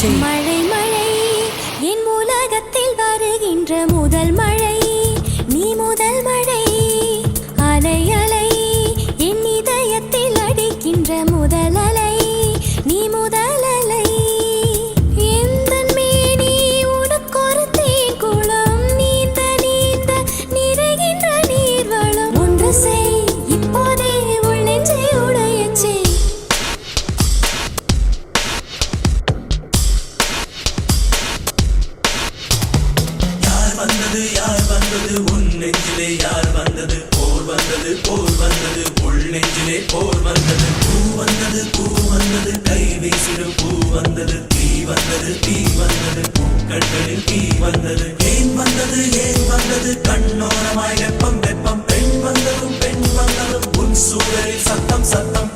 உடையச்சே. மழை மழை என் உலகத்தில் வருகின்ற முதல் மழை, நீ முதல் மழை. அலை அலை என் இதயத்தில் அடிக்கின்ற முதல் அலை, நீ முதல் அலை. எந்தன் மேனி உனக்கொரு தேங்குளம், நீந்த நீந்த நிறைகின்ற நீர்வளம். ஒன்று செய் இப்போதே உள் நெஞ்சை உடையச்சே. யார் வந்தது உன் நெஞ்சிலே யார் வந்தது, போர் வந்தது போர் வந்தது உள் நெஞ்சிலே போர் வந்தது. பூ வந்தது கை வீசிடும் பூ வந்தது, தீ வந்தது பூக்கண்களில் தீ வந்தது. ஏன் வந்தது கண்ணோரமாய் வெப்பம் வெப்பம். பெண் வந்ததும் உன் சூழலில் சத்தம் சத்தம்.